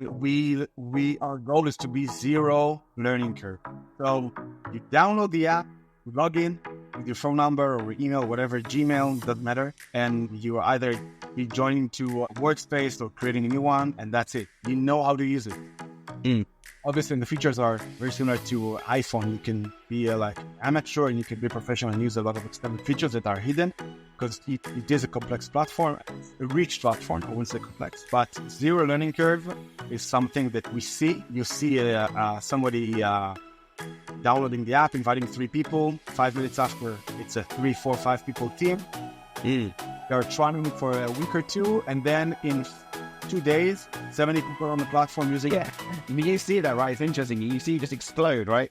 Our goal is to be zero learning curve. So you download the app, you log in with your phone number or email, whatever, Gmail, doesn't matter. And you are either be joining to a workspace or creating a new one, and that's it. You know how to use it. Obviously, the features are very similar to iPhone. You can be like amateur and you can be professional and use a lot of extended features that are hidden because it is a complex platform, a rich platform. I wouldn't say complex, but zero learning curve is something that we see. You see somebody downloading the app, inviting 3 people. 5 minutes after, it's a 3, 4, 5 people team. They're trying it for a week or two, and then in 2 days, 70 people on the platform using it. I mean, you see that, right? It's interesting. You see it just explode, right?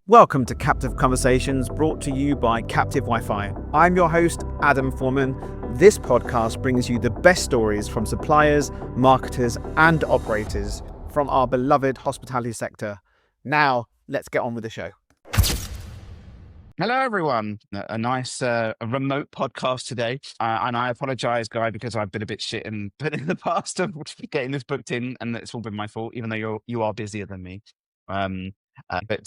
Welcome to Captive Conversations, brought to you by Captive Wi-Fi. I'm your host, Adam Forman. This podcast brings you the best stories from suppliers, marketers, and operators from our beloved hospitality sector. Now, let's get on with the show. Hello, everyone. A nice remote podcast today. And I apologize, Guy, because I've been a bit shit in the past of getting this booked in, and it's all been my fault, even though you are busier than me. But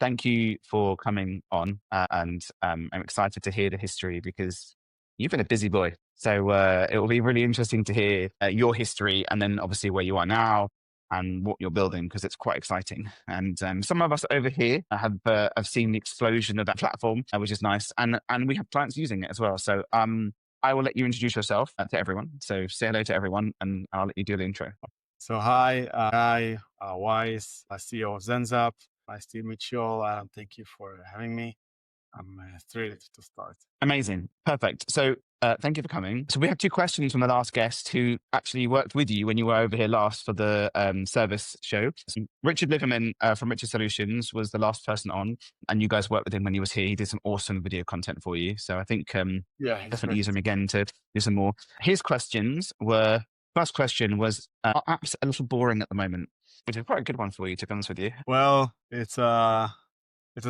thank you for coming on, and I'm excited to hear the history because you've been a busy boy. So it will be really interesting to hear your history, and then obviously where you are now and what you're building, because it's quite exciting. And some of us over here have seen the explosion of that platform, which is nice, and we have clients using it as well. So I will let you introduce yourself to everyone. So say hello to everyone, and I'll let you do the intro. So hi, Guy Weiss, CEO of ZenZap. Nice to meet you all. Thank you for having me. I'm thrilled to start. Amazing. Perfect. So thank you for coming. So we have 2 questions from the last guest who actually worked with you when you were over here last for the service show. So Richard Liverman from Richard Solutions was the last person on, and you guys worked with him when he was here. He did some awesome video content for you. So I think definitely use him again to do some more. His questions were, first question was, are apps a little boring at the moment? Which is quite a good one for you, to be honest with you. Well, it's a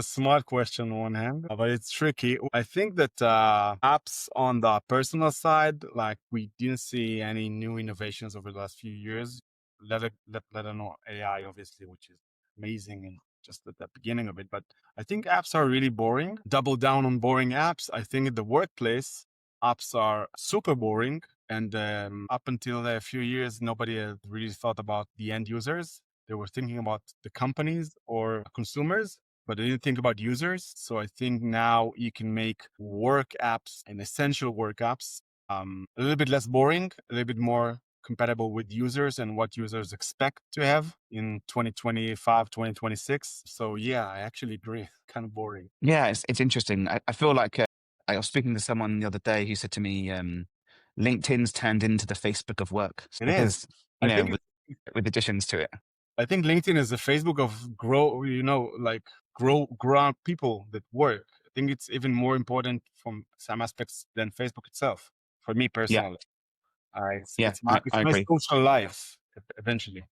smart question on one hand, but it's tricky. I think that apps on the personal side, like we didn't see any new innovations over the last few years. Let alone AI, obviously, which is amazing and just at the beginning of it. But I think apps are really boring. Double down on boring apps. I think in the workplace, apps are super boring. And up until a few years, nobody had really thought about the end users. They were thinking about the companies or consumers, but I didn't think about users. So I think now you can make work apps and essential work apps a little bit less boring, a little bit more compatible with users and what users expect to have in 2025, 2026. So yeah, I actually agree. Kind of boring. Yeah, it's interesting. I feel like I was speaking to someone the other day who said to me, LinkedIn's turned into the Facebook of work. It is. You know, with additions to it. I think LinkedIn is the Facebook of grow out people that work. I think it's even more important from some aspects than Facebook itself. For me personally, it's my social life eventually.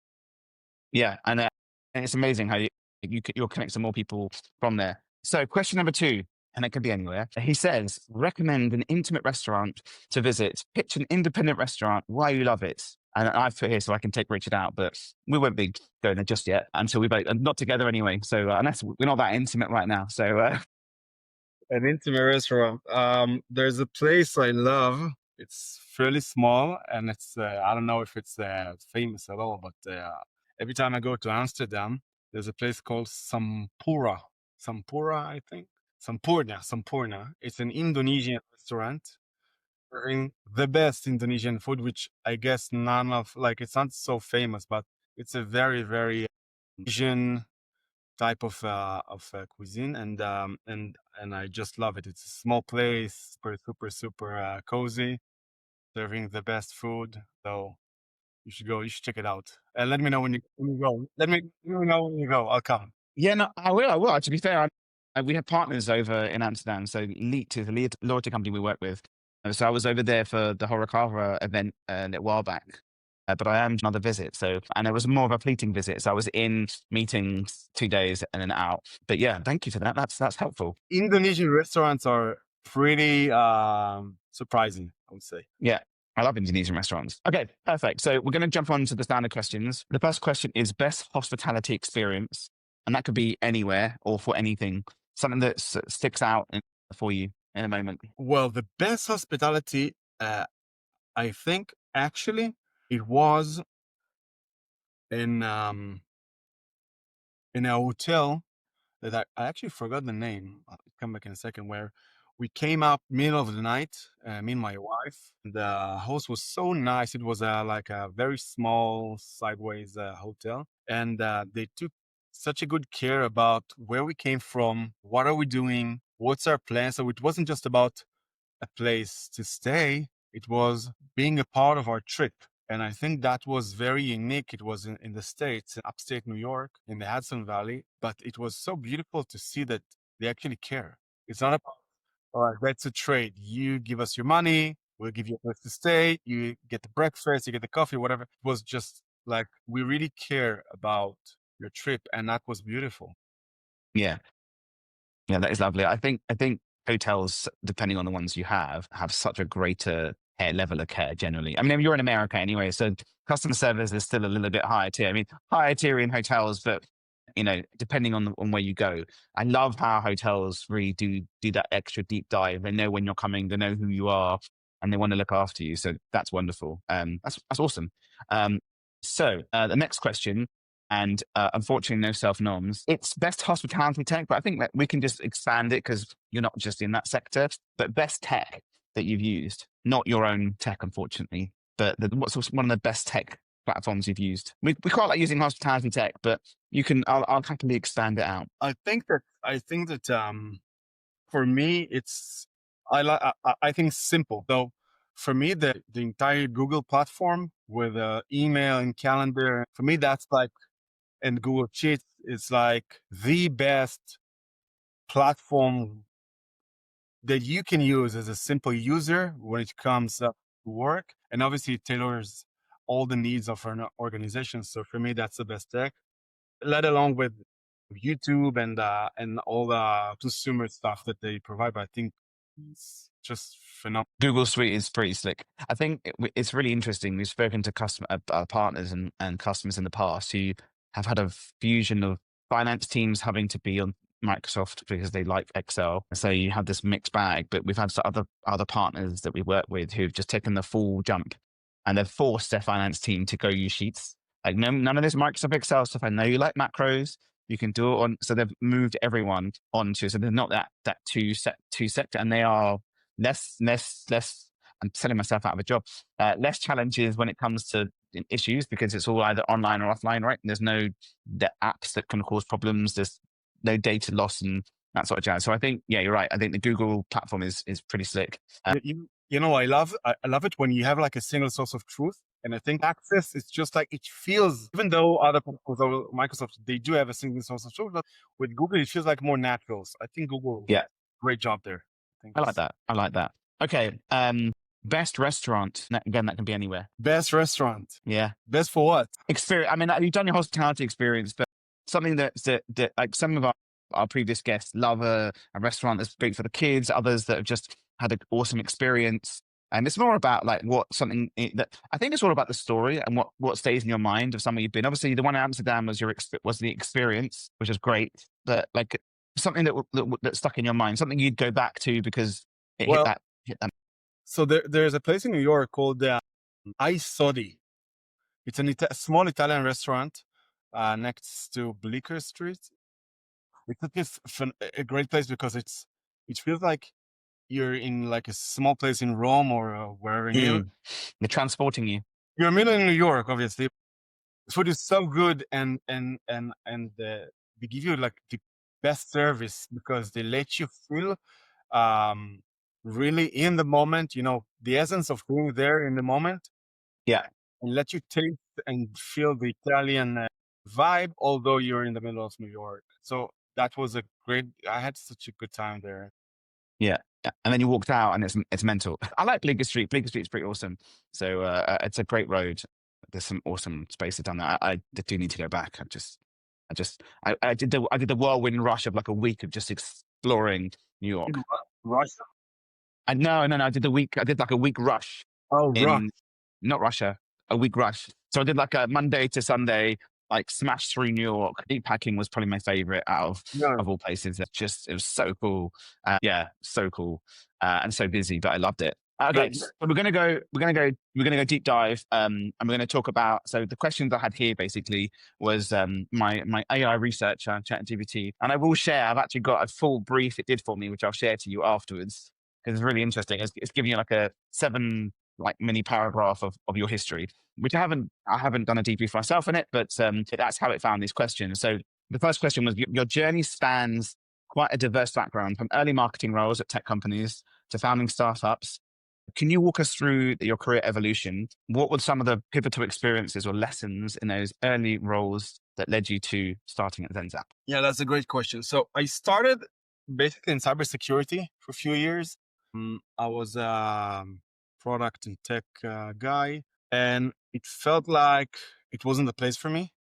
Yeah, and it's amazing how you'll connect to more people from there. So question number 2, and it could be anywhere. He says, recommend an intimate restaurant to visit. Pitch an independent restaurant, why you love it. And I've put here so I can take Richard out, but we won't be going there just yet until we both, not together anyway. So unless we're not that intimate right now. So an intimate restaurant. There's a place I love. It's fairly small, and it's I don't know if it's famous at all, but every time I go to Amsterdam, there's a place called Sampura. Sampura, I think. Sampurna. It's an Indonesian restaurant serving the best Indonesian food, which I guess it's not so famous, but it's a very, very Asian type of cuisine, and I just love it. It's a small place, super cozy, serving the best food. So you should go. You should check it out. And let me know when you go. Let me know when you go. I'll come. Yeah, no, I will. To be fair, we have partners over in Amsterdam. So Leet is a loyalty company we work with. So I was over there for the Horecava event a little while back. But I am another visit. And it was more of a fleeting visit. So I was in meetings 2 days and then out. But yeah, thank you for that. That's helpful. Indonesian restaurants are pretty surprising, I would say. Yeah. I love Indonesian restaurants. Okay, perfect. So we're going to jump on to the standard questions. The first question is best hospitality experience. And that could be anywhere or for anything, something that sticks out for you in a moment. Well, the best hospitality, I think actually it was in a hotel that I actually forgot the name. I'll come back in a second. Where we came up middle of the night, me and my wife. The host was so nice. It was like a very small sideways hotel, and they took such a good care about where we came from, what are we doing, what's our plan. So it wasn't just about a place to stay. It was being a part of our trip. And I think that was very unique. It was in the States, in upstate New York, in the Hudson Valley. But it was so beautiful to see that they actually care. It's not about, all right, that's a trade. You give us your money, we'll give you a place to stay, you get the breakfast, you get the coffee, whatever. It was just like, we really care about your trip. And that was beautiful. Yeah. Yeah, that is lovely. I think hotels, depending on the ones you have such a greater level of care generally. I mean, you're in America anyway, so customer service is still a little bit higher tier. I mean, higher tier in hotels, but depending on where you go. I love how hotels really do that extra deep dive. They know when you're coming, they know who you are, and they want to look after you. So that's wonderful. That's awesome. So the next question. And unfortunately, no self-noms. It's best hospitality tech, but I think that we can just expand it because you're not just in that sector. But best tech that you've used, not your own tech, unfortunately, but what's one of the best tech platforms you've used? We quite like using hospitality tech, but you can. I'll happily expand it out. I think that for me, it's I think simple. So for me, the entire Google platform with email and calendar, for me, that's like, and Google Sheets is like the best platform that you can use as a simple user when it comes up to work. And obviously it tailors all the needs of an organization. So for me, that's the best tech, let alone with YouTube and all the consumer stuff that they provide. But I think it's just phenomenal. Google Suite is pretty slick. I think it's really interesting. We've spoken to customer partners and customers in the past who have had a fusion of finance teams having to be on Microsoft because they like Excel. So you have this mixed bag, but we've had other partners that we work with who've just taken the full jump and they've forced their finance team to go use Sheets. Like none of this Microsoft Excel stuff. I know you like macros. You can do it on. So they've moved everyone onto. So they're not that two sector, and they are less. I'm selling myself out of a job. Less challenges when it comes to issues because it's all either online or offline, right? And there's no apps that can cause problems. There's no data loss and that sort of jazz. So I think, yeah, you're right. I think the Google platform is pretty slick. I love it when you have like a single source of truth. And I think Access is just like, it feels, even though other platforms, Microsoft, they do have a single source of truth, but with Google, it feels like more natural. So I think Google, great job there. I like that. Okay. Best restaurant. Again, that can be anywhere. Best restaurant. Yeah. Best for what? Experience. I mean, you've done your hospitality experience, but something that like some of our previous guests love a restaurant that's great for the kids, others that have just had an awesome experience. And it's more about like that I think it's all about the story and what stays in your mind of somewhere you've been. Obviously, the one in Amsterdam was the experience, which is great, but like something that stuck in your mind, something you'd go back to because it hit that. So there's a place in New York called Isodi. It's a small Italian restaurant next to Bleecker Street. It's a great place because it feels like you're in like a small place in Rome or wherever. They're transporting you. You're middle in New York, obviously. The food is so good, and they give you like the best service because they let you feel really in the moment. The essence of being there in the moment. Yeah, and let you taste and feel the Italian vibe, although you're in the middle of New York. So that was I had such a good time there. Yeah. And then you walked out and it's mental. I like Bleecker Street. Bleecker Street's pretty awesome. So it's a great road. There's some awesome spaces down there. I do need to go back. I did the whirlwind rush of like a week of just exploring New York. Rush? No. I did like a week rush Oh, rough. in not Russia, a week rush. So I did like a Monday to Sunday, like smash through New York. Deep packing was probably my favorite out No. of all places. It was so cool. Yeah, so cool and so busy, but I loved it. Okay, Like, so we're gonna go deep dive. And we're gonna talk about. So the questions I had here basically was my AI researcher, ChatGPT, and I will share. I've actually got a full brief it did for me, which I'll share to you afterwards because it's really interesting. It's giving you like a 7 like mini paragraph of your history, which I haven't done a debrief myself in it, but that's how it found these questions. So the first question was your journey spans quite a diverse background from early marketing roles at tech companies to founding startups. Can you walk us through your career evolution? What were some of the pivotal experiences or lessons in those early roles that led you to starting at ZenZap? yeah, that's a great question. So I started basically in cybersecurity for a few years. I was a product and tech guy, and it felt like it wasn't the place for me.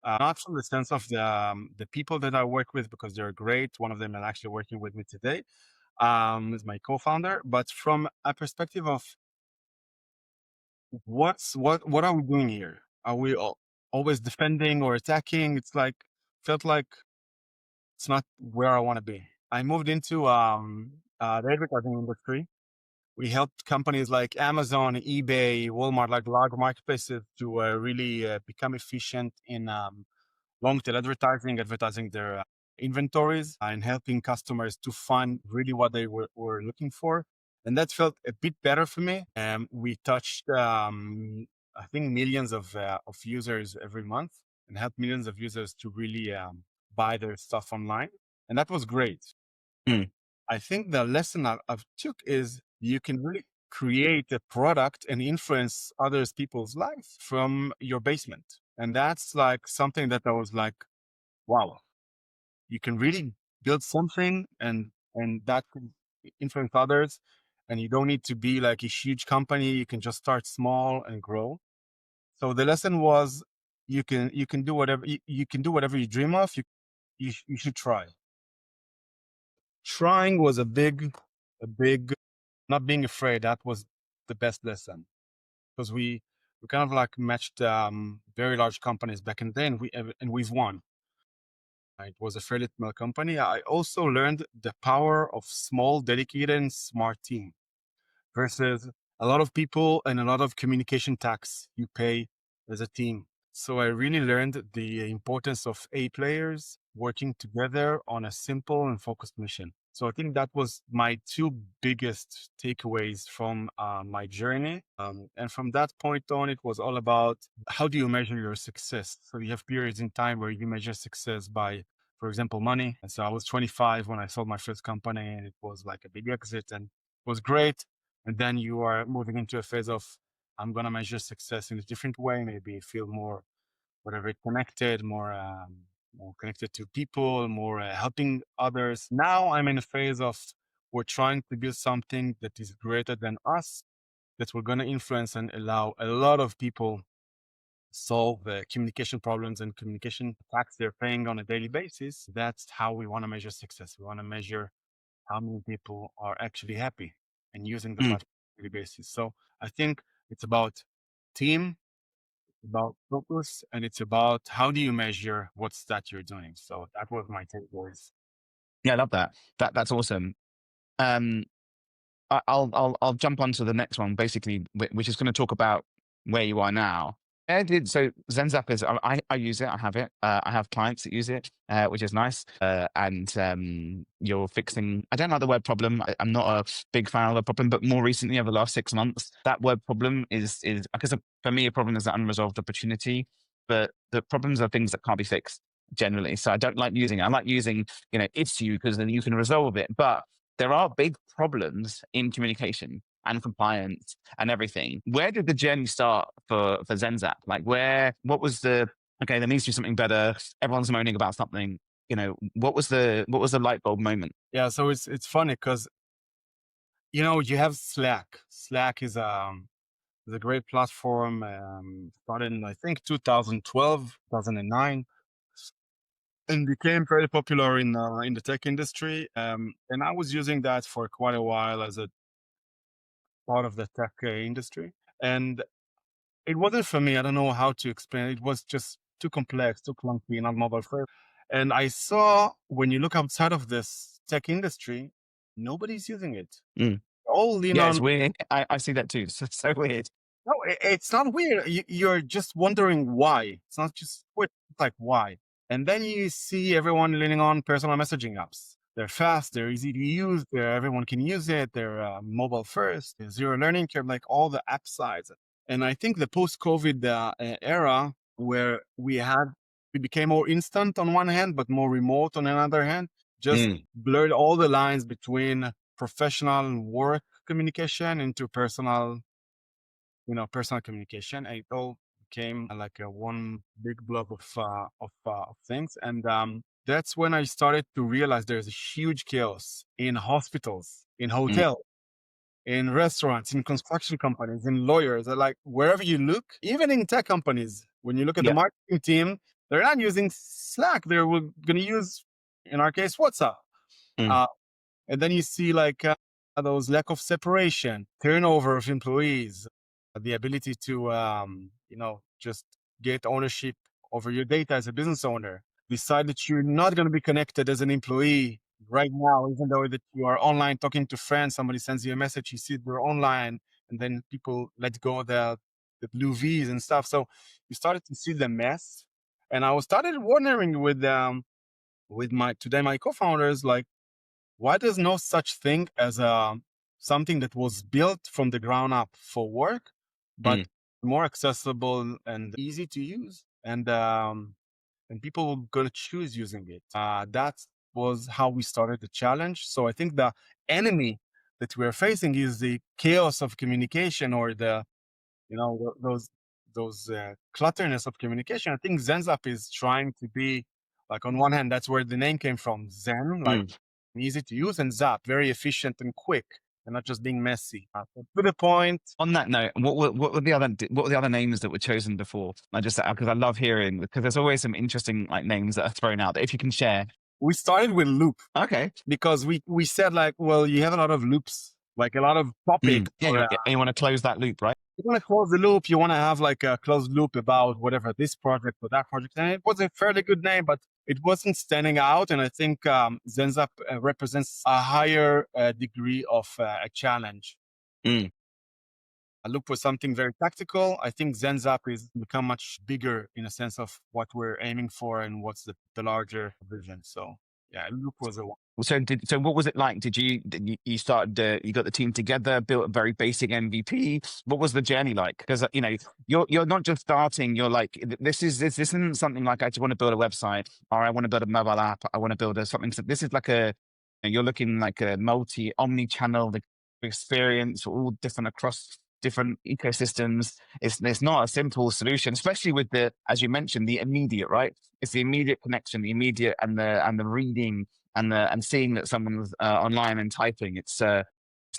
Not from the sense of the people that I work with, because they're great. One of them is actually working with me today, is my co-founder, but from a perspective of what are we doing here? Are we always defending or attacking? It's like felt like it's not where I want to be. I moved into the advertising industry. We helped companies like Amazon, eBay, Walmart, like large marketplaces, to really become efficient in long tail advertising their inventories and helping customers to find really what they were looking for. And that felt a bit better for me. We touched, I think, millions of users every month and helped millions of users to really buy their stuff online. And that was great. Mm. I think the lesson I've took is you can really create a product and influence others people's life from your basement. And that's like something that I was like, wow, you can really build something and that can influence others. And you don't need to be like a huge company. You can just start small and grow. So the lesson was you can do whatever you can do whatever you dream of. You should try. Trying was a big not being afraid. That was the best lesson, because we kind of like matched very large companies back in the day, and we've won. It was a fairly small company. I also learned the power of small, dedicated, and smart team versus a lot of people and a lot of communication tax you pay as a team. So I really learned the importance of A players working together on a simple and focused mission. So I think that was my 2 biggest takeaways from my journey. And from that point on, it was all about how do you measure your success? So you have periods in time where you measure success by, for example, money. And so I was 25 when I sold my first company, and it was like a big exit and it was great. And then you are moving into a phase of, I'm going to measure success in a different way, maybe feel more, whatever, connected, more connected to people, more helping others. Now I'm in a phase of, we're trying to build something that is greater than us, that we're going to influence and allow a lot of people solve the communication problems and communication tax they're paying on a daily basis. That's how we want to measure success. We want to measure how many people are actually happy and using the Mm. platform on a daily basis. So I think it's about team, about focus, and it's about how do you measure what's that you're doing. So that was my takeaways. Yeah, I love that. That's awesome. Um, I'll jump on to the next one, basically, which is going to talk about where you are now. So ZenZap is, I use it, I have it. I have clients that use it, which is nice. And you're fixing, I don't like the word problem. I'm not a big fan of the problem, but more recently, over the last 6 months, that word problem is because for me, a problem is an unresolved opportunity, but the problems are things that can't be fixed generally. So I don't like using it. I like using, issue, because then you can resolve it. But there are big problems in communication and compliance and everything. Where did the journey start for ZenZap? Like what was okay, there needs to be something better. Everyone's moaning about something. What was the light bulb moment? Yeah, so it's funny because you have Slack. Slack is a great platform. Started in, I think, 2012, 2009, and became very popular in the tech industry. And I was using that for quite a while as a part of the tech industry. And it wasn't for me. I don't know how to explain it. It was just too complex, too clunky, not mobile first. And I saw when you look outside of this tech industry, nobody's using it. Mm. All lean Yeah, on. it's weird. I see that too. It's so weird. No, it's not weird. You're just wondering why. It's not just weird. It's like why. And then you see everyone leaning on personal messaging apps. They're fast. They're easy to use. Everyone can use it. They're mobile first. There's zero learning curve, like all the app sides. And I think the post-COVID era, where we became more instant on one hand, but more remote on another hand, just blurred all the lines between professional work communication into personal communication, and it all became like a one big blob of things. And that's when I started to realize there's a huge chaos in hospitals, in hotels, in restaurants, in construction companies, in lawyers, like wherever you look, even in tech companies. When you look at the Yeah. marketing team, they're not using Slack. They're going to use, in our case, WhatsApp. Mm. And then you see like those lack of separation, turnover of employees, the ability to, just get ownership over your data as a business owner. Decide that you're not going to be connected as an employee right now, even though that you are online talking to friends. Somebody sends you a message, you see they're online, and then people let go of the blue V's and stuff. So you started to see the mess, and I was started wondering with my co-founders, like, why there's no such thing as something that was built from the ground up for work, but more accessible and easy to use, and people were gonna choose using it. That was how we started the challenge. So I think the enemy that we're facing is the chaos of communication, or those clutterness of communication. I think ZenZap is trying to be like, on one hand, that's where the name came from, Zen, like easy to use, and Zap, very efficient and quick, and not just being messy. So to the point. On that note, what were the other names that were chosen before? I just, because I love hearing, because there's always some interesting like names that are thrown out that if you can share. We started with loop. Okay. Because we said like, well, you have a lot of loops, like a lot of topics. Yeah, you want to close that loop, right? You want to close the loop. You want to have like a closed loop about whatever, this project or that project. And it was a fairly good name, but it wasn't standing out. And I think ZenZap represents a higher degree of a challenge. A loop was something very tactical. I think ZenZap is become much bigger in a sense of what we're aiming for and what's the larger vision. So yeah, loop was a one. So what was it like? Did you started, you got the team together, built a very basic MVP? What was the journey like? Because, you're not just starting, you're like, this isn't something like, I just want to build a website, or I want to build a mobile app. I want to build something. So this is like you're looking like a omni-channel experience, all different across different ecosystems. It's not a simple solution, especially with as you mentioned, the immediate, right? It's the immediate connection, the immediate and the reading and seeing that someone's online and typing. It's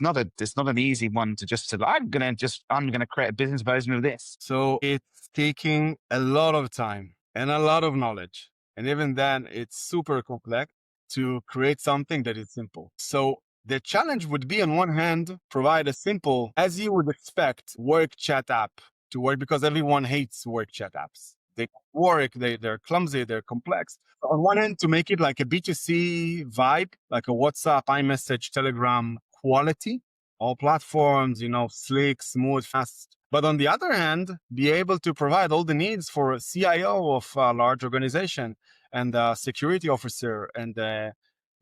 not an easy one to just say, I'm gonna create a business version of this. So it's taking a lot of time and a lot of knowledge. And even then, it's super complex to create something that is simple. So the challenge would be, on one hand, provide a simple, as you would expect, work chat app to work, because everyone hates work chat apps. They work, they're clumsy, they're complex. On one hand, to make it like a B2C vibe, like a WhatsApp, iMessage, Telegram quality, all platforms, slick, smooth, fast. But on the other hand, be able to provide all the needs for a CIO of a large organization, and a security officer, and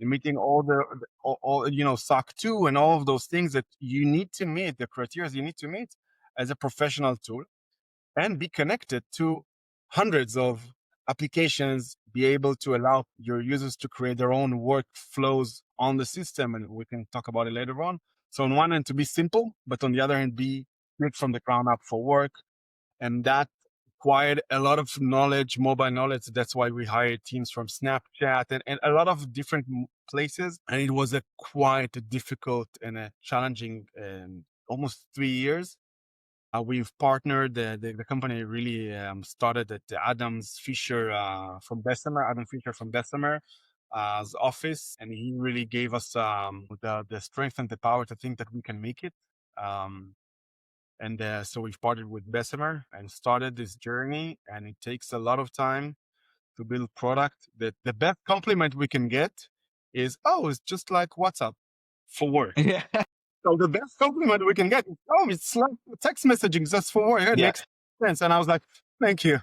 meeting all SOC 2 and all of those things that you need to meet, the criteria you need to meet as a professional tool, and be connected to hundreds of applications, be able to allow your users to create their own workflows on the system. And we can talk about it later on. So on one hand, to be simple, but on the other hand, be built from the ground up for work. And that required a lot of knowledge, mobile knowledge. That's why we hired teams from Snapchat and a lot of different places. And it was a quite difficult and a challenging almost 3 years. We've partnered, the company really started at Adam Fisher's office, and he really gave us the strength and the power to think that we can make it. So we've partnered with Bessemer and started this journey, and it takes a lot of time to build product. That the best compliment we can get is, oh, it's just like WhatsApp for work. Yeah. So the best compliment we can get is, oh, it's like text messaging just for work. It Yeah. makes sense. And I was like, thank you.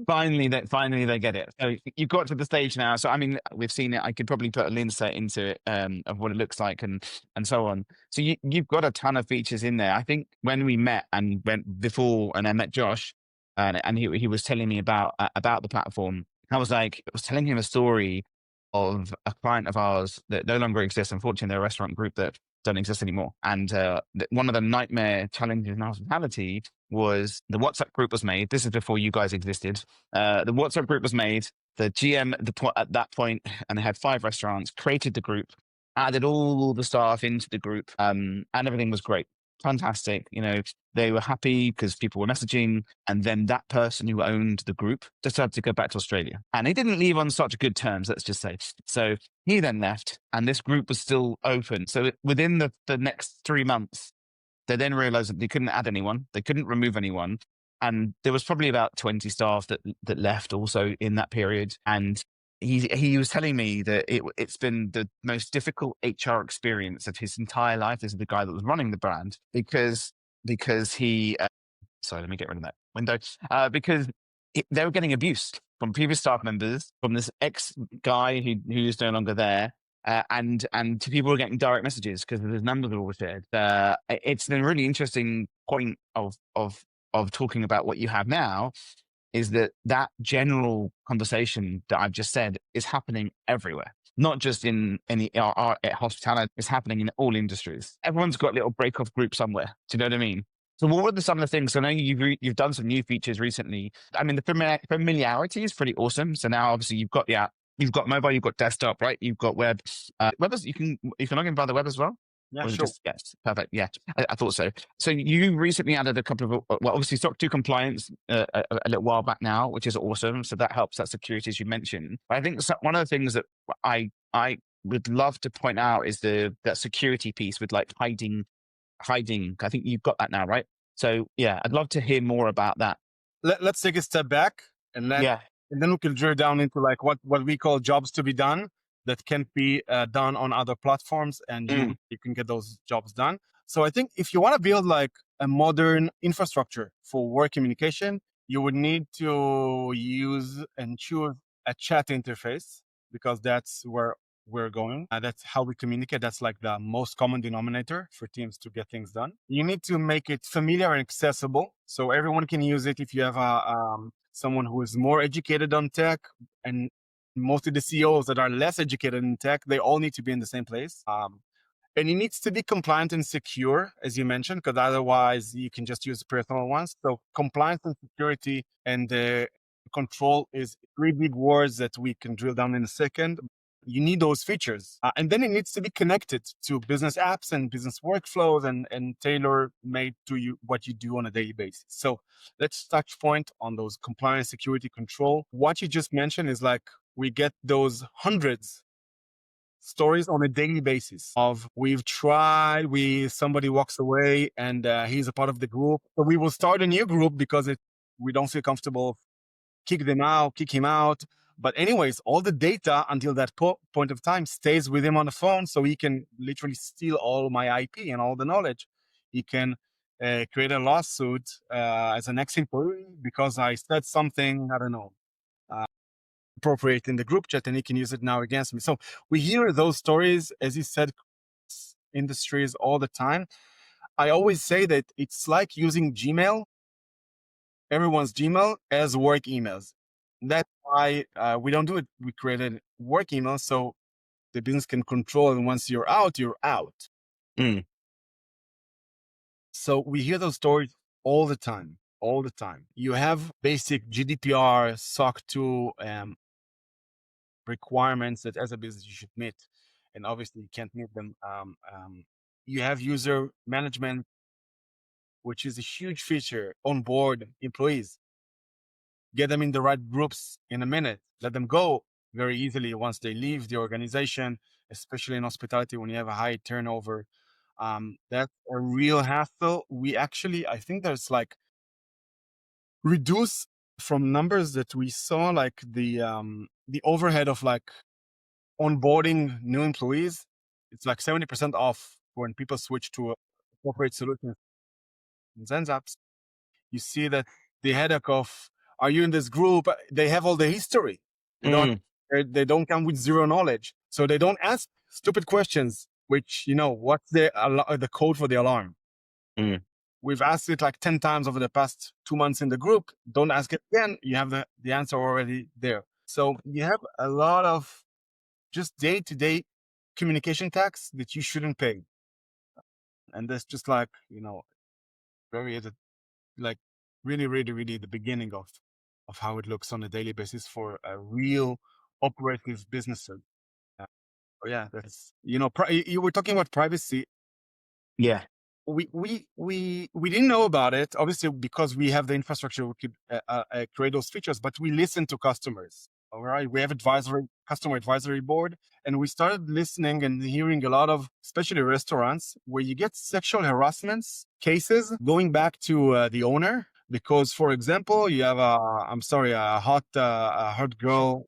Finally they get it. So you've got to the stage now. So I mean, we've seen it. I could probably put a linset into it of what it looks like and so on. So you've got a ton of features in there. I think when we met and went before, and I met Josh, and he was telling me about the platform. I was telling him a story of a client of ours that no longer exists. Unfortunately, they're a restaurant group that don't exist anymore. And one of the nightmare challenges in hospitality was the WhatsApp group was made. This is before you guys existed. The WhatsApp group was made. The GM at that point, and they had 5 restaurants, created the group, added all the staff into the group, and everything was great. Fantastic. They were happy because people were messaging. And then that person who owned the group decided to go back to Australia. And he didn't leave on such good terms, let's just say. So he then left, and this group was still open. So within the next 3 months, they then realized that they couldn't add anyone, they couldn't remove anyone. And there was probably about 20 staff that left also in that period. And he was telling me that it's been the most difficult HR experience of his entire life. This is the guy that was running the brand because he, sorry, let me get rid of that window, because they were getting abuse from previous staff members, from this ex guy who is no longer there. And to people who are getting direct messages because his numbers are all shared. It's a really interesting point of talking about what you have now, is that general conversation that I've just said is happening everywhere, not just in hospitality. It's happening in all industries. Everyone's got a little break-off group somewhere. Do you know what I mean? So what are some of the things? I know you've done some new features recently. I mean, the familiarity is pretty awesome. So now obviously you've got the app, you've got mobile, you've got desktop, right? You've got web. Web you can log in via the web as well. Yeah, sure. Yes, perfect. Yeah, I thought so. So you recently added a couple of, well, obviously SOC 2 compliance a little while back now, which is awesome. So that helps, that security, as you mentioned. But I think one of the things that I would love to point out is that security piece with like hiding. I think you've got that now, right? So yeah, I'd love to hear more about that. Let's take a step back and then we can drill down into like what we call jobs to be done that can't be done on other platforms, and you can get those jobs done. So I think if you want to build like a modern infrastructure for work communication, you would need to use and choose a chat interface, because that's where we're going. That's how we communicate. That's like the most common denominator for teams to get things done. You need to make it familiar and accessible so everyone can use it. If you have someone who is more educated on tech, and mostly the CEOs that are less educated in tech, they all need to be in the same place. And it needs to be compliant and secure, as you mentioned, because otherwise you can just use personal ones. So compliance and security and control is 3 big words that we can drill down in a second. You need those features. And then it needs to be connected to business apps and business workflows and tailor-made to you what you do on a daily basis. So let's touch point on those compliance, security, control. What you just mentioned is like, we get those hundreds stories on a daily basis of we've tried, somebody walks away and he's a part of the group. So we will start a new group because we don't feel comfortable, kick him out. But anyways, all the data until that point of time stays with him on the phone, so he can literally steal all my IP and all the knowledge. He can create a lawsuit as an ex-employee because I said something, I don't know, appropriate in the group chat, and he can use it now against me. So we hear those stories, as you said, industries all the time. I always say that it's like using Gmail, everyone's Gmail, as work emails. That's why we don't do it. We created work email so the business can control, and once you're out, you're out. So we hear those stories all the time. You have basic GDPR, SOC 2 requirements that as a business you should meet, and obviously you can't meet them. You have user management, which is a huge feature. Onboard employees, get them in the right groups in a minute, let them go very easily once they leave the organization, especially in hospitality when you have a high turnover. That's a real hassle. We actually, I think there's like reduce from numbers that we saw, like the overhead of like onboarding new employees. It's like 70% off when people switch to a corporate solution in ZenZaps. You see that the headache of, are you in this group? They have all the history. They don't, they don't come with zero knowledge. So they don't ask stupid questions, which, what's the code for the alarm? We've asked it like 10 times over the past 2 months in the group. Don't ask it again. You have the answer already there. So you have a lot of just day-to-day communication tax that you shouldn't pay. And that's just like, very, like really, really, really the beginning of how it looks on a daily basis for a real operative business. Yeah, that's, you were talking about privacy. Yeah. We didn't know about it, obviously, because we have the infrastructure. We could create those features, but we listen to customers. All right, we have customer advisory board, and we started listening and hearing a lot of, especially restaurants, where you get sexual harassments cases going back to the owner. Because, for example, you have a hot girl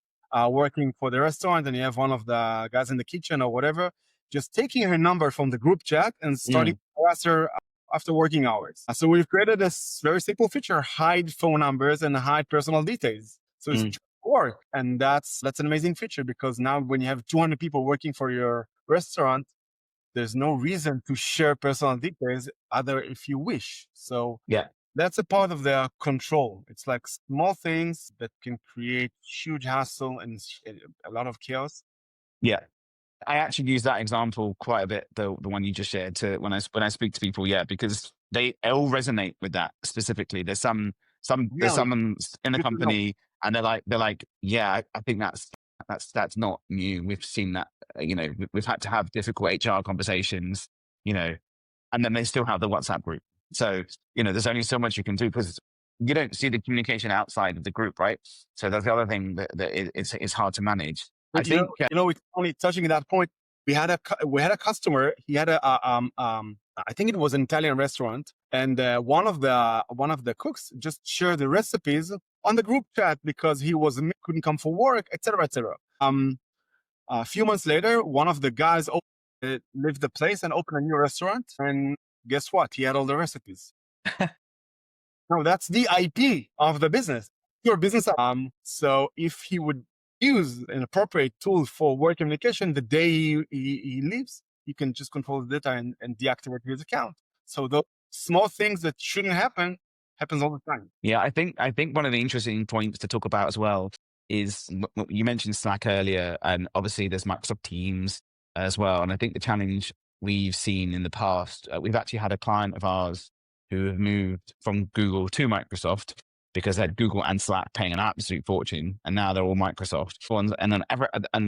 working for the restaurant, and you have one of the guys in the kitchen or whatever just taking her number from the group chat and starting to harass her after working hours. So we've created this very simple feature: hide phone numbers and hide personal details. So it's work, and that's an amazing feature, because now when you have 200 people working for your restaurant, there's no reason to share personal details other if you wish. So Yeah. that's a part of the control. It's like small things that can create huge hassle and a lot of chaos. Yeah. I actually use that example quite a bit, the one you just shared, to when I speak to people, because they all resonate with that specifically. There's someone in the company, and they're like, yeah, I think that's not new. We've seen that, we've had to have difficult HR conversations, and then they still have the WhatsApp group. So, there's only so much you can do, because you don't see the communication outside of the group, right? So that's the other thing that it's hard to manage. But it's only touching that point. We had a customer. He had I think it was an Italian restaurant, and one of the cooks just shared the recipes on the group chat because he couldn't come for work, etc., etc. A few months later, one of the guys left the place and opened a new restaurant, and guess what? He had all the recipes. No, that's the IP of the business. Your business. So if he would use an appropriate tool for work communication, the day he leaves, you can just control the data and deactivate his account. So the small things that shouldn't happens all the time. Yeah, I think one of the interesting points to talk about as well is, you mentioned Slack earlier, and obviously there's Microsoft Teams as well. And I think the challenge we've seen in the past, we've actually had a client of ours who have moved from Google to Microsoft, because they had Google and Slack paying an absolute fortune, and now they're all Microsoft ones. And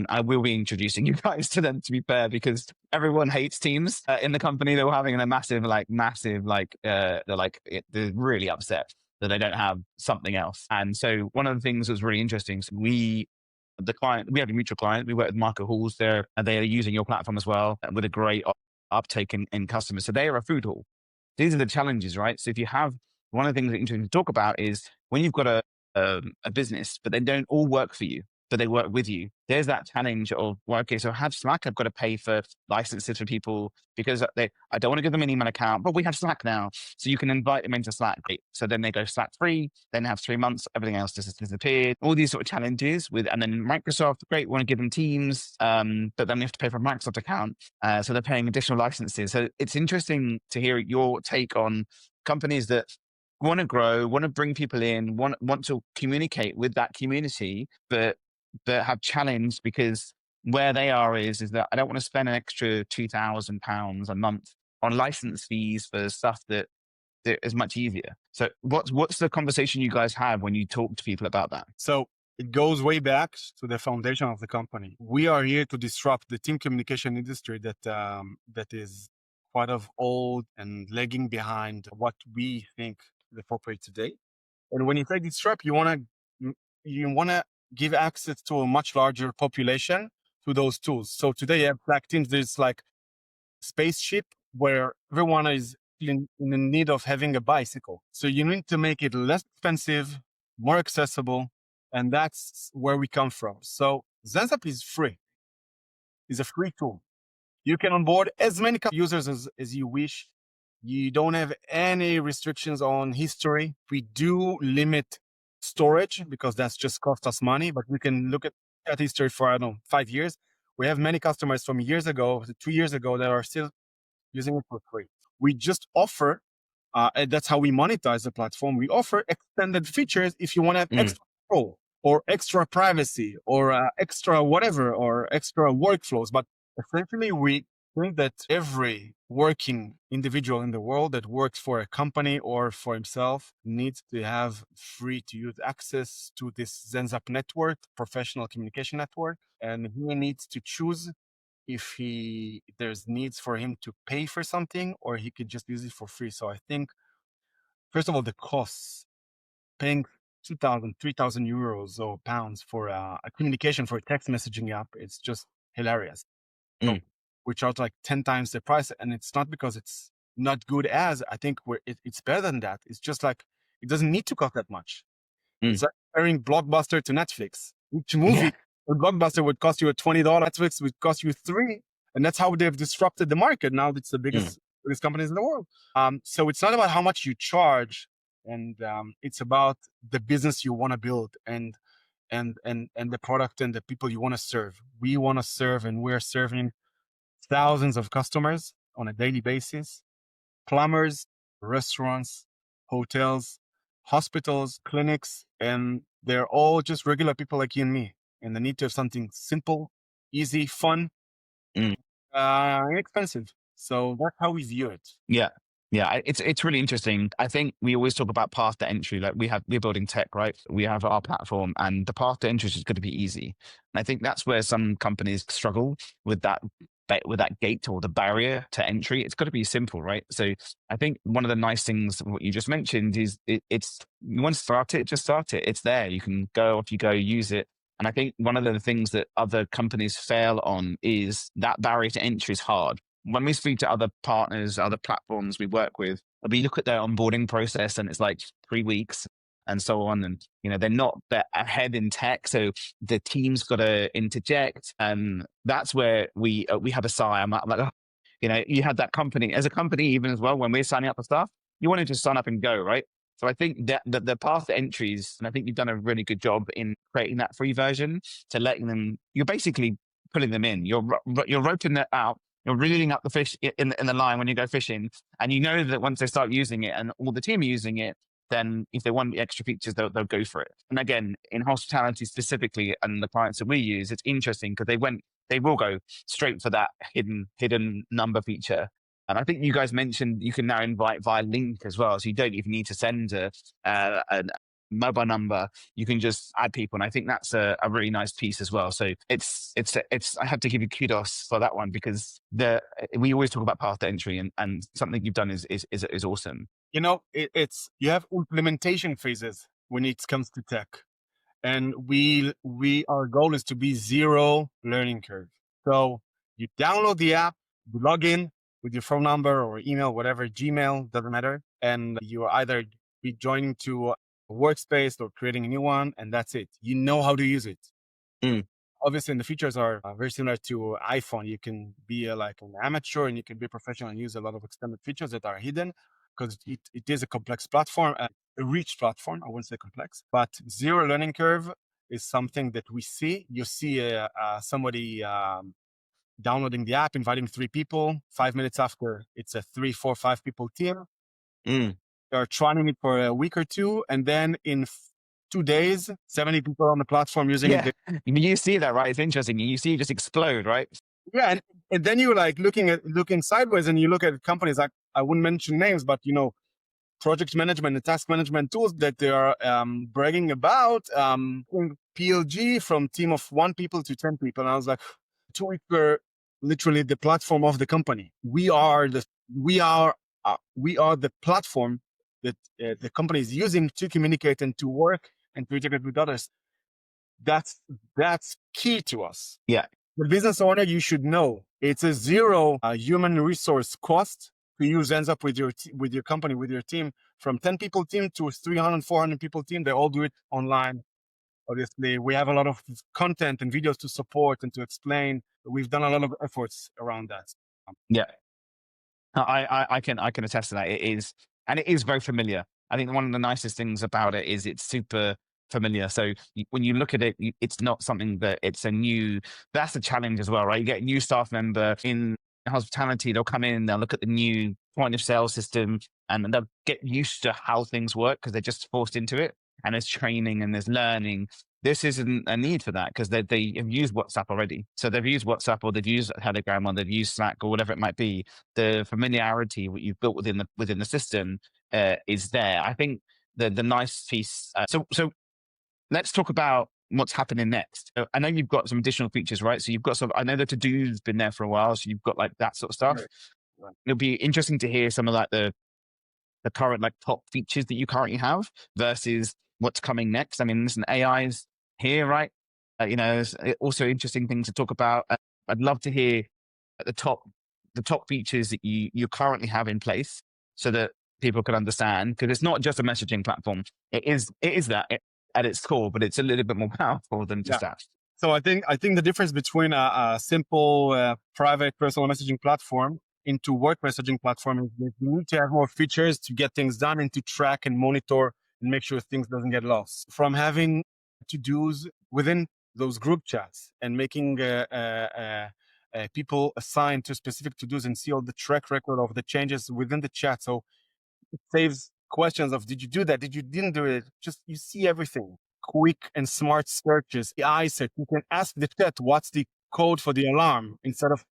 I will be introducing you guys to them, to be fair, because everyone hates Teams in the company. They were having a massive, they're really upset that they don't have something else. And so one of the things that was really interesting, so we have a mutual client. We work with Market Halls there, and they are using your platform as well, with a great uptake in customers. So they are a food hall. These are the challenges, right? So if you have, one of the things that interesting to talk about is when you've got a business, but they don't all work for you, but they work with you. There's that challenge of, well, okay, so I have Slack, I've got to pay for licenses for people because I don't want to give them an email account, but we have Slack now. So you can invite them into Slack. So then they go Slack free, then have 3 months, everything else just disappeared. All these sort of challenges and then Microsoft, great, want to give them Teams, but then they have to pay for a Microsoft account. So they're paying additional licenses. So it's interesting to hear your take on companies that want to grow, want to bring people in, want to communicate with that community, but have challenged because where they are is that I don't want to spend an extra £2,000 a month on license fees for stuff that is much easier. So what's the conversation you guys have when you talk to people about that? So it goes way back to the foundation of the company. We are here to disrupt the team communication industry that is quite of old and lagging behind what we think the appropriate today. And when you say disrupt, you want to give access to a much larger population to those tools. So today you have Slack Teams. There's like Spaceship, where everyone is in the need of having a bicycle. So you need to make it less expensive, more accessible, and that's where we come from. So ZenZap is free. It's a free tool. You can onboard as many users as you wish. You don't have any restrictions on history. We do limit storage because that's just cost us money, but we can look at that history for, I don't know, 5 years. We have many customers from years ago, 2 years ago, that are still using it for free. We just offer, and that's how we monetize the platform. We offer extended features if you want to have extra control or extra privacy or extra whatever or extra workflows. But essentially, we think that every working individual in the world that works for a company or for himself needs to have free to use access to this ZenZap network, professional communication network, and he needs to choose if there's needs for him to pay for something or he could just use it for free. So I think, first of all, the costs, paying 2,000, 3,000 euros or pounds for a communication for a text messaging app, it's just hilarious. So we charge like 10 times the price, and it's not because it's not good as, I think it's better than that. It's just like, it doesn't need to cost that much. It's like comparing Blockbuster to Netflix. Each movie on Blockbuster would cost you $20. Netflix would cost you $3. And that's how they've disrupted the market. Now it's the biggest companies in the world. So it's not about how much you charge, and it's about the business you want to build and the product and the people you want to serve. We want to serve, and we're serving thousands of customers on a daily basis. Plumbers, restaurants, hotels, hospitals, clinics, and they're all just regular people like you and me. And they need to have something simple, easy, fun, inexpensive. So that's how we view it. Yeah. Yeah, it's really interesting. I think we always talk about path to entry. Like we're building tech, right? We have our platform, and the path to entry is going to be easy. And I think that's where some companies struggle with that gate or the barrier to entry. It's got to be simple, right? So I think one of the nice things what you just mentioned is it's you want to start it, just start it. It's there. You can go off, you go use it. And I think one of the things that other companies fail on is that barrier to entry is hard. When we speak to other partners, other platforms we work with, we look at their onboarding process and it's like 3 weeks and so on. And, they're ahead in tech. So the team's got to interject. And that's where we have a sigh. I'm like, oh, you had that company as a company, even as well, when we're signing up for stuff, you want to just sign up and go, right? So I think that the path to entries, and I think you've done a really good job in creating that free version to letting them, you're basically pulling them in. You're roping that out. You're reeling up the fish in the line when you go fishing, and you know that once they start using it and all the team are using it, then if they want extra features, they'll go for it. And again, in hospitality specifically, and the clients that we use, it's interesting because they will go straight for that hidden number feature. And I think you guys mentioned you can now invite via link as well, so you don't even need to send a mobile number. You can just add people, and I think that's a really nice piece as well. So it's I have to give you kudos for that one, because we always talk about path to entry, and something you've done is awesome. You have implementation phases when it comes to tech, and our goal is to be zero learning curve. So you download the app, you log in with your phone number or email, whatever, Gmail, doesn't matter, and you are either be joining to workspace or creating a new one, and that's it. You know how to use it. Obviously, and the features are very similar to iPhone. You can be like an amateur and you can be professional and use a lot of extended features that are hidden, because it is a complex platform, a rich platform. I wouldn't say complex, but zero learning curve is something that we see. You see somebody downloading the app, inviting 3 people. 5 minutes after, it's a 3, 4, 5 people team. They're trying it for a week or two, and then in 2 days, 70 people on the platform using it. You see that, right? It's interesting. You see it just explode, right? Yeah, and then you're like looking sideways, and you look at companies like, I wouldn't mention names, but project management and task management tools that they are bragging about, PLG from team of 1 people to 10 people. And I was like, 2 weeks were literally the platform of the company. We are the platform that the company is using to communicate and to work and to integrate with others. That's key to us. Yeah. the business owner, you should know it's a zero human resource cost to use ZenZap with your company, with your team, from 10 people team to 300, 400 people team. They all do it online. Obviously, we have a lot of content and videos to support and to explain. We've done a lot of efforts around that. Yeah. I can attest to that. It is very familiar. I think one of the nicest things about it is it's super familiar. So when you look at it, it's not something that it's a new. That's the challenge as well, right? You get a new staff member in hospitality. They'll come in, they'll look at the new point of sale system, and they'll get used to how things work because they're just forced into it. And there's training and there's learning. This isn't a need for that because they have used WhatsApp already. So they've used WhatsApp or they've used Telegram or they've used Slack or whatever it might be. The familiarity what you've built within the system is there. I think the nice piece. So let's talk about what's happening next. I know you've got some additional features, right? So you've got I know the to-do's been there for a while, so you've got like that sort of stuff. Right. It'll be interesting to hear some of like the current like top features that you currently have versus what's coming next. I mean, listen, AI's here, right? There's also interesting things to talk about. I'd love to hear the top features that you currently have in place so that people can understand, because it's not just a messaging platform. It is that at its core, but it's a little bit more powerful than just that. So I think the difference between a simple private personal messaging platform into work messaging platform is that you need to have more features to get things done and to track and monitor and make sure things doesn't get lost. From having to-dos within those group chats and making people assigned to specific to-dos and see all the track record of the changes within the chat. So it saves questions of, did you do that? Did you didn't do it? Just, you see everything. Quick and smart searches, AI search. You can ask the chat, what's the code for the alarm, instead of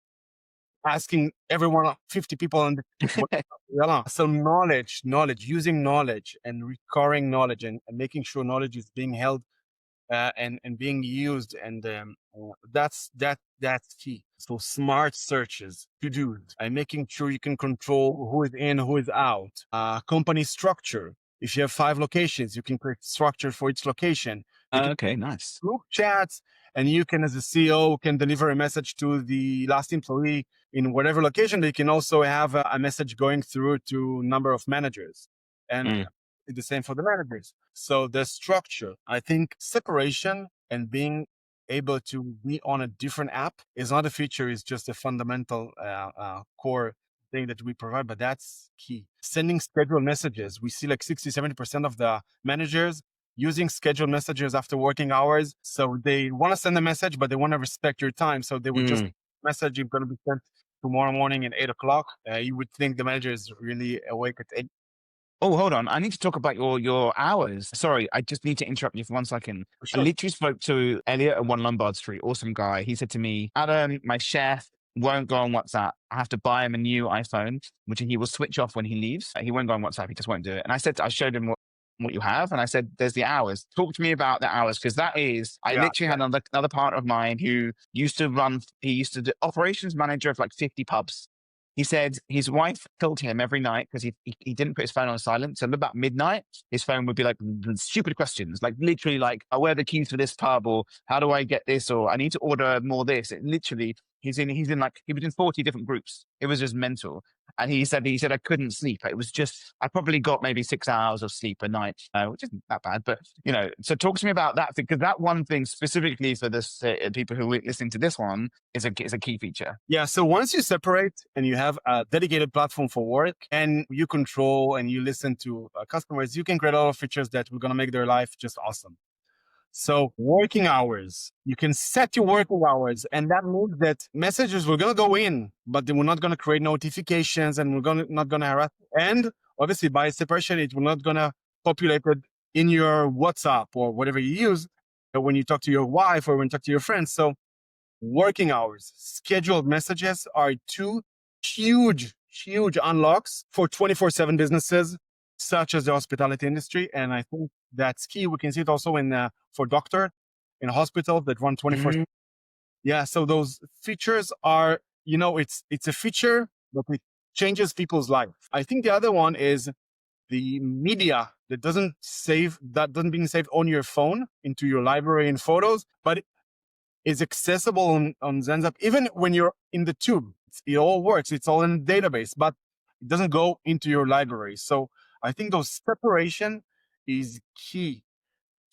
asking everyone, 50 people on the alarm. So knowledge, using knowledge and recurring knowledge and making sure knowledge is being held and being used. And that's key. So smart searches, to-dos, and making sure you can control who is in, who is out. Company structure. If you have 5 locations, you can create structure for each location. Okay, nice. Group chats, and you can, as a CEO, can deliver a message to the last employee in whatever location. They can also have a message going through to a number of managers, and the same for the managers. So the structure, I think separation and being able to be on a different app is not a feature, it's just a fundamental core thing that we provide, but that's key. Sending scheduled messages. We see like 60-70% of the managers using scheduled messages after working hours. So they want to send a message, but they want to respect your time. So they would just message you going to be sent tomorrow morning at 8:00. You would think the manager is really awake at 8. Oh, hold on. I need to talk about your hours. Sorry, I just need to interrupt you for 1 second. Sure. I literally spoke to Elliot at 1 Lombard Street. Awesome guy. He said to me, Adam, my chef won't go on WhatsApp. I have to buy him a new iPhone, which he will switch off when he leaves. He won't go on WhatsApp. He just won't do it. And I showed him what you have. And I said, there's the hours. Talk to me about the hours. Because that is, I literally had another part of mine who used to do operations manager of like 50 pubs. He said his wife killed him every night because he didn't put his phone on silent. So about midnight, his phone would be like stupid questions, like literally like, where are the keys for this pub, or how do I get this, or I need to order more this. It literally, he was in 40 different groups. It was just mental. And he said I couldn't sleep. It was just, I probably got maybe 6 hours of sleep a night, which isn't that bad. But, so talk to me about that, because that one thing specifically for this people who are listening to this one is a key feature. Yeah. So once you separate and you have a dedicated platform for work and you control and you listen to customers, you can create a lot of features that will going to make their life just awesome. So working hours, you can set your working hours, and that means that messages were going to go in, but they were not going to create notifications, and not going to harass. And obviously by separation, it will not going to populate it in your WhatsApp or whatever you use when you talk to your wife or when you talk to your friends. So working hours, scheduled messages are 2 huge unlocks for 24/7 businesses such as the hospitality industry. And I think that's key. We can see it also for doctor in hospitals that run 24/7. Yeah. So those features are, it's a feature, but it changes people's life. I think the other one is the media that doesn't being saved on your phone into your library and photos, but is accessible on ZenZap. Even when you're in the tube, it all works. It's all in the database, but it doesn't go into your library. So I think those separation is key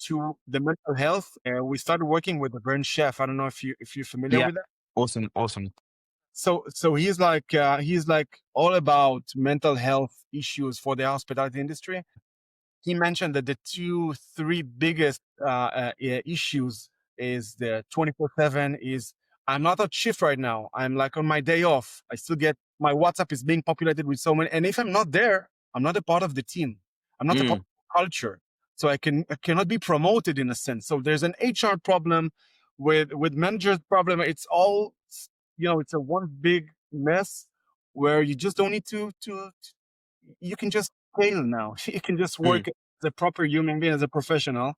to the mental health. We started working with the Vern Chef. I don't know if you're familiar Yeah. with that. Awesome. So he's like all about mental health issues for the hospitality industry. He mentioned that the 3 biggest issues is the 24/7 is I'm not at shift right now. I'm like on my day off. I still get my WhatsApp is being populated with so many. And if I'm not there, I'm not a part of the team. I'm not a part of the culture. So I cannot be promoted in a sense. So there's an HR problem with managers problem. It's all, it's a one big mess where you just don't need to you can just fail now. You can just work as a proper human being, as a professional.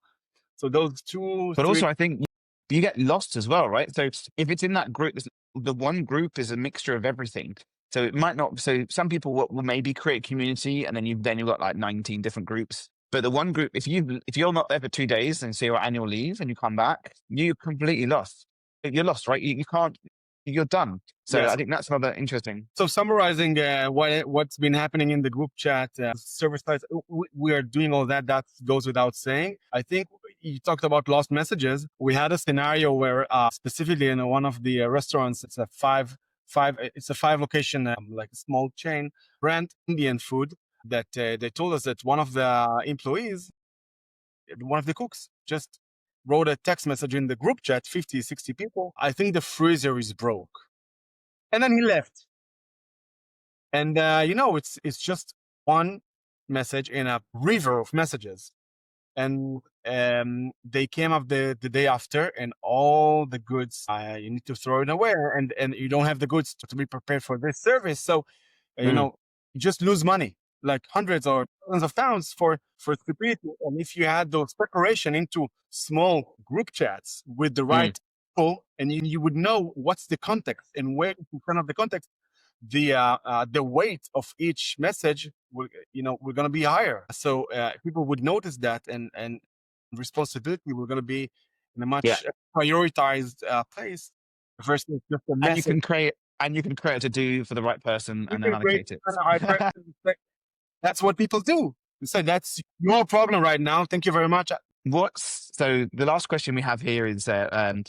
So those two, But three, also, I think you get lost as well, right? So if it's in that group, the one group is a mixture of everything. So it might not. So some people will maybe create community, and then you've got like 19 different groups. But the one group, if you're not there for 2 days and say your annual leave and you come back, you're completely lost. You're lost, right? You can't. You're done. So yes. I think that's another interesting. So summarizing what's been happening in the group chat, service sites, we are doing all that. That goes without saying. I think you talked about lost messages. We had a scenario where specifically in one of the restaurants, it's a five location, like a small chain brand Indian food that they told us that one of the employees, one of the cooks just wrote a text message in the group chat, 50, 60 people. I think the freezer is broke. And then he left. And, it's just one message in a river of messages. And they came up the day after, and all the goods, you need to throw it away. And you don't have the goods to be prepared for this service. So, you just lose money, like hundreds or thousands of pounds for stupidity. And if you had those preparation into small group chats with the right people, and you would know what's the context and where in front of the context, the weight of each message we're going to be higher. So people would notice that, and responsibility we're going to be in a much prioritized place versus just a message. And you can create to do for the right person and then allocate it. That's what people do. So that's your problem right now. Thank you very much. So the last question we have here is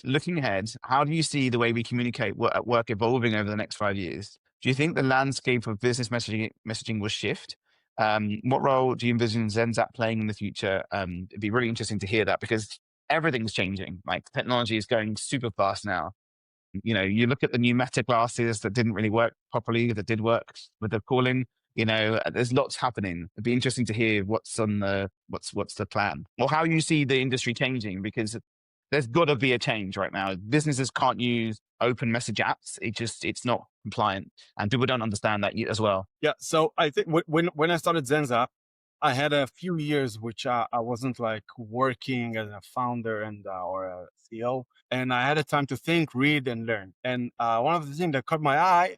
looking ahead, how do you see the way we communicate at work evolving over the next 5 years? Do you think the landscape of business messaging will shift? What role do you envision ZenZap playing in the future? It'd be really interesting to hear that, because everything's changing. Like, technology is going super fast now. You look at the new Meta glasses that didn't really work properly, that did work with the calling. There's lots happening. It'd be interesting to hear what's the plan, or how you see the industry changing, because there's got to be a change right now. Businesses can't use open message apps. It's not compliant, and people don't understand that as well. Yeah. So I think when I started ZenZap, I had a few years which I wasn't like working as a founder or a CEO, and I had a time to think, read, and learn. And one of the things that caught my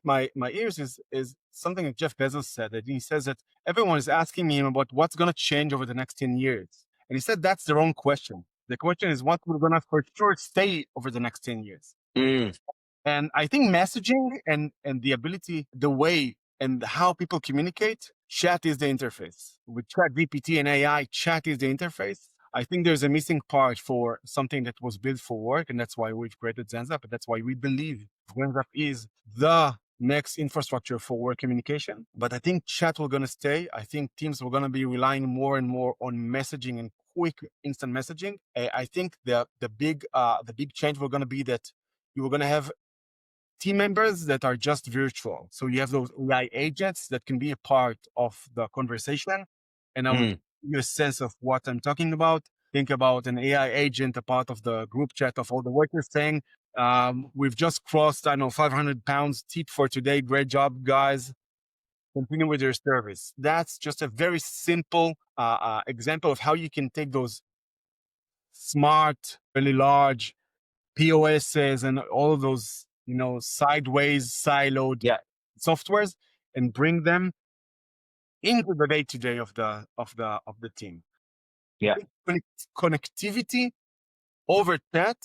ears is something that Jeff Bezos said. That he says that everyone is asking him about what's going to change over the next 10 years, and he said that's the wrong question. The question is what we're going to for sure stay over the next 10 years. And I think messaging and the ability, the way and how people communicate, chat is the interface. With ChatGPT and AI, chat is the interface. I think there's a missing part for something that was built for work, and that's why we've created ZenZap, and that's why we believe ZenZap is the next infrastructure for work communication. But I think chat will going to stay. I think teams are going to be relying more and more on messaging and quick instant messaging. I think the big change will going to be that you are going to have team members that are just virtual. So you have those AI agents that can be a part of the conversation. And I will give you a sense of what I'm talking about. Think about an AI agent, a part of the group chat of all the workers saying, we've just crossed, 500 pounds tip for today. Great job, guys. Continue with your service. That's just a very simple example of how you can take those smart, really large POSs and all of those, sideways siloed softwares and bring them into the day-to-day of the team. Yeah. Connectivity over chat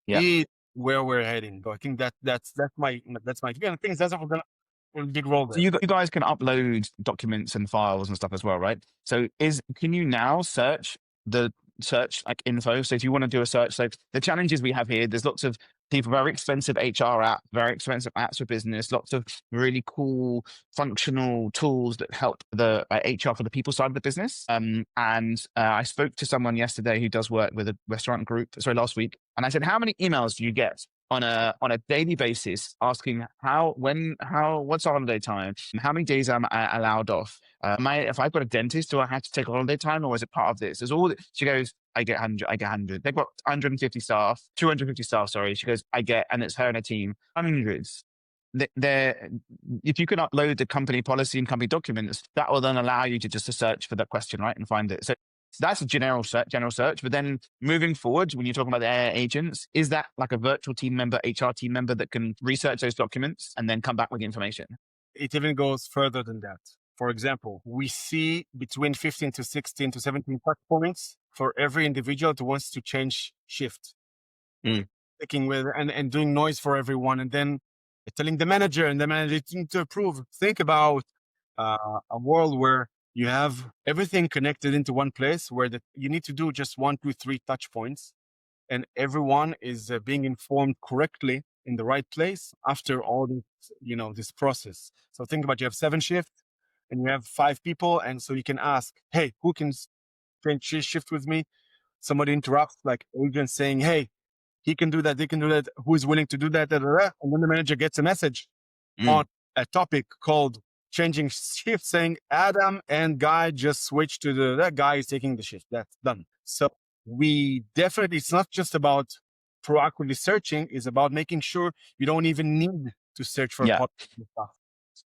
is where we're heading. So I think that's my view. And I think ZenZap will a big role So there. you guys can upload documents and files and stuff as well, right? So can you now search like info? So if you want to do a search, so the challenges we have here, there's lots of people, very expensive HR app, very expensive apps for business, lots of really cool functional tools that help the HR for the people side of the business. And I spoke to someone yesterday who does work with a restaurant group, last week. And I said, how many emails do you get on a daily basis asking what's our holiday time? How many days am I allowed off? If I've got a dentist, do I have to take a holiday time, or is it part of this? There's all. She goes, I get 100. I get 100. They've got 150 staff, 250 staff. Sorry. She goes, I get, and it's her and a team, hundreds. If you can upload the company policy and company documents, that will then allow you to just search for that question, right, and find it. So that's a general search. But then moving forward, when you're talking about the AI agents, is that like a virtual team member, HR team member that can research those documents and then come back with the information? It even goes further than that. For example, we see between 15 to 16 to 17 touch points for every individual that wants to change shift. Sticking with and doing noise for everyone, and then telling the manager and the manager to approve. Think about a world where you have everything connected into one place where you need to do just 1, 2, 3 touch points, and everyone is being informed correctly in the right place after all this, this process. So think about, you have 7 shifts and you have 5 people. And so you can ask, hey, who can change shift with me? Somebody interrupts, like agent saying, hey, he can do that, they can do that. Who is willing to do that? And then the manager gets a message on a topic called changing shift, saying Adam and Guy just switched to that guy is taking the shift. That's done. So we definitely, it's not just about proactively searching, it's about making sure you don't even need to search for stuff.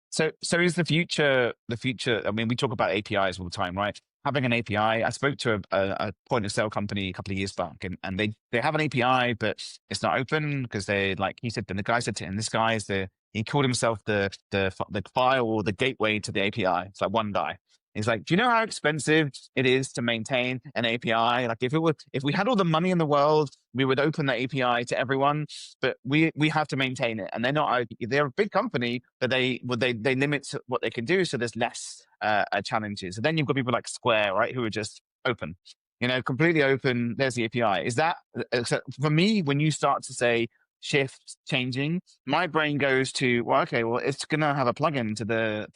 So is the future, I mean, we talk about APIs all the time, right? Having an API, I spoke to a point of sale company a couple of years back, and they have an API, but it's not open because he said, and the guy said to him, this guy is he called himself the file or the gateway to the API. It's like one guy. He's like, do you know how expensive it is to maintain an API? Like if we had all the money in the world, we would open the API to everyone, but we have to maintain it. And they're a big company, but they limit what they can do. So there's less challenges. And then you've got people like Square, right? Who are just open, completely open. There's the API. Is that, for me, when you start to say shift changing, my brain goes to, it's going to have a plugin to the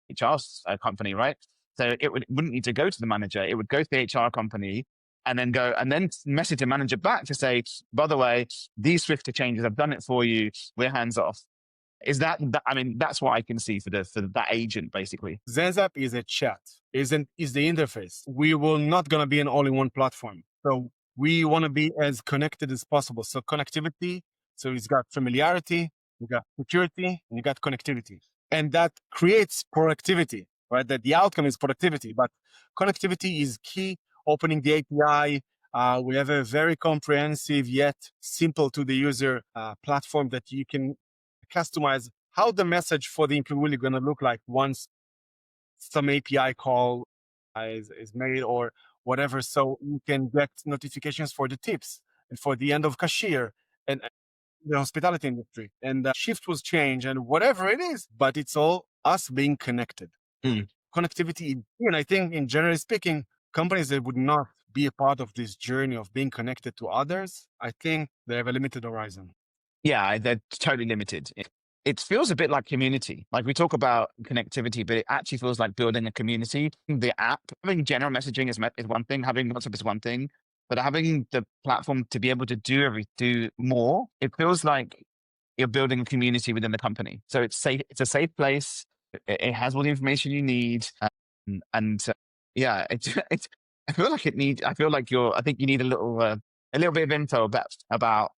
HR company, right? So it wouldn't need to go to the manager. It would go to the HR company and then message the manager back to say, by the way, these Swifter changes, I've done it for you. We're hands off. Is that I mean, that's what I can see for that agent, basically. ZenZap is a chat, is the interface. We will not going to be an all-in-one platform. So we want to be as connected as possible. So connectivity, so it's got familiarity, you got security, and you got connectivity. And that creates productivity, right? That the outcome is productivity, but connectivity is key. Opening the API, we have a very comprehensive yet simple to the user platform that you can customize how the message for the employee is going to look like once some API call is made or whatever. So you can get notifications for the tips and for the end of cashier and the hospitality industry, and shift was changed and whatever it is, but it's all us being connected. Connectivity, and I think in generally speaking, companies that would not be a part of this journey of being connected to others, I think they have a limited horizon. Yeah, they're totally limited. It feels a bit like community. Like we talk about connectivity, but it actually feels like building a community. The app, having general messaging is one thing, having WhatsApp is one thing, but having the platform to be able to do more, it feels like you're building a community within the company. So it's safe. It's a safe place. It has all the information you need, yeah, it's. I feel like I think you need a little bit of info about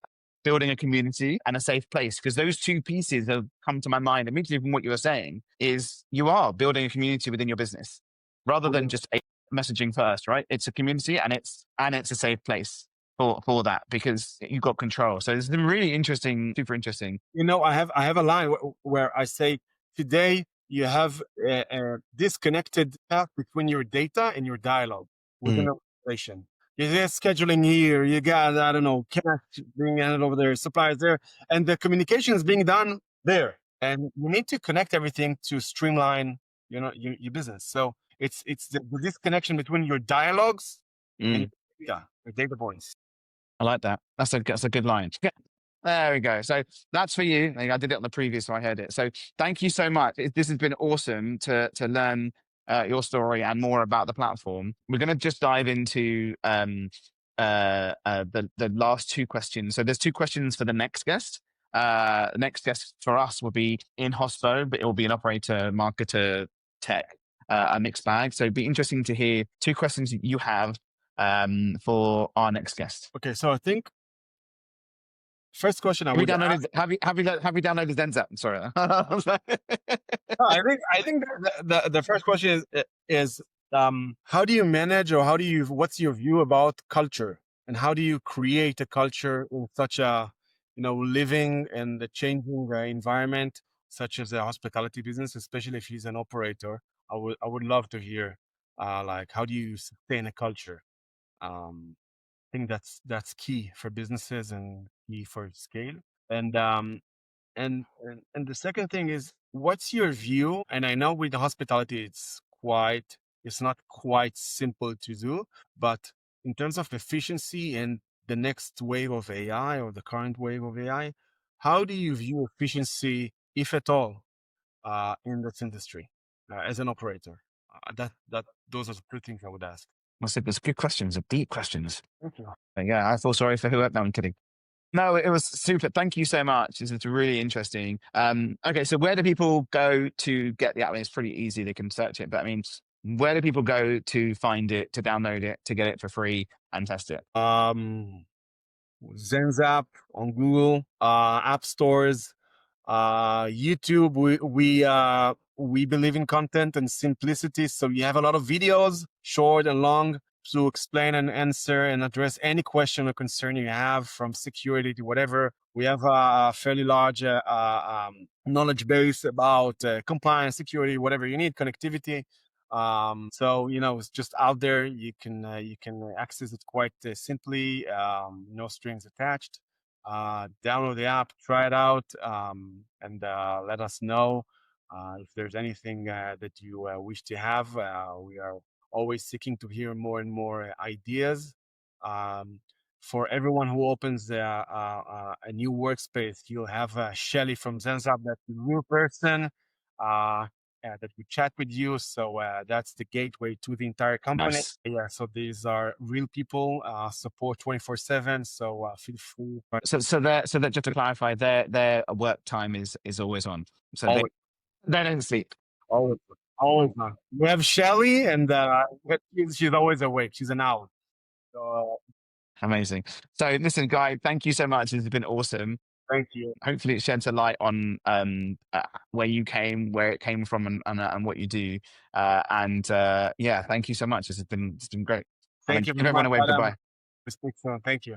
building a community and a safe place, because those two pieces have come to my mind immediately from what you were saying. Is you are building a community within your business rather than just messaging first, right? It's a community and it's a safe place for that, because you've got control. So it's really interesting, super interesting. I have a line where I say, today you have a disconnected path between your data and your dialogue within an organization. You get scheduling here, you got, I don't know, cash being handed over there, suppliers there, and the communication is being done there. And you need to connect everything to streamline, your business. So it's the disconnection between your dialogues and your data points. I like that. That's a good line. Yeah. There we go. So that's for you. I did it on the previous, so I heard it. So thank you so much. This has been awesome to learn your story and more about the platform. We're going to just dive into the last two questions. So there's two questions for the next guest. The next guest for us will be in hospo, but it will be an operator, marketer, tech, a mixed bag. So it'd be interesting to hear two questions that you have for our next guest. Okay, so I think first question Have you downloaded ZenZap? I'm sorry. I think the first question is how do you manage, or what's your view about culture, and how do you create a culture in such a living and the changing environment such as the hospitality business, especially if he's an operator. I would love to hear like, how do you sustain a culture? I think that's key for businesses and key for scale. And and the second thing is, what's your view? And I know with the hospitality, it's not quite simple to do, but in terms of efficiency and the next wave of AI, or the current wave of AI, how do you view efficiency, if at all, in this industry as an operator? Those are the two things I would ask. I said, there's good questions, deep questions. Thank you. Yeah, I feel sorry for whoever. No, I'm kidding. No, it was super. Thank you so much. This is really interesting. Okay, so where do people go to get the app? I mean, it's pretty easy. They can search it, but I mean, where do people go to find it, to download it, to get it for free and test it? ZenZap on Google, app stores, YouTube. We believe in content and simplicity, so you have a lot of videos, short and long, to explain and answer and address any question or concern you have, from security to whatever. We have a fairly large knowledge base about compliance, security, whatever you need, connectivity. So it's just out there. You can access it quite simply. No strings attached. Download the app, try it out, and let us know if there's anything that you wish to have. We are always seeking to hear more and more ideas. For everyone who opens a new workspace, you'll have Shelly from ZenZap, that's the real person that will chat with you. So that's the gateway to the entire company. Nice. Yeah, so these are real people, support 24/7. So feel free. So that just to clarify, their work time is always on. So they don't sleep. Always on. We have Shelly, and she's always awake. She's an owl. So, amazing. So listen, Guy, thank you so much. This has been awesome. thank you. Hopefully it sheds a light on where you came, where it came from, and what you do. Yeah, thank you so much. It's been great. Thank you. Give everyone a wave goodbye. We speak soon. Thank you.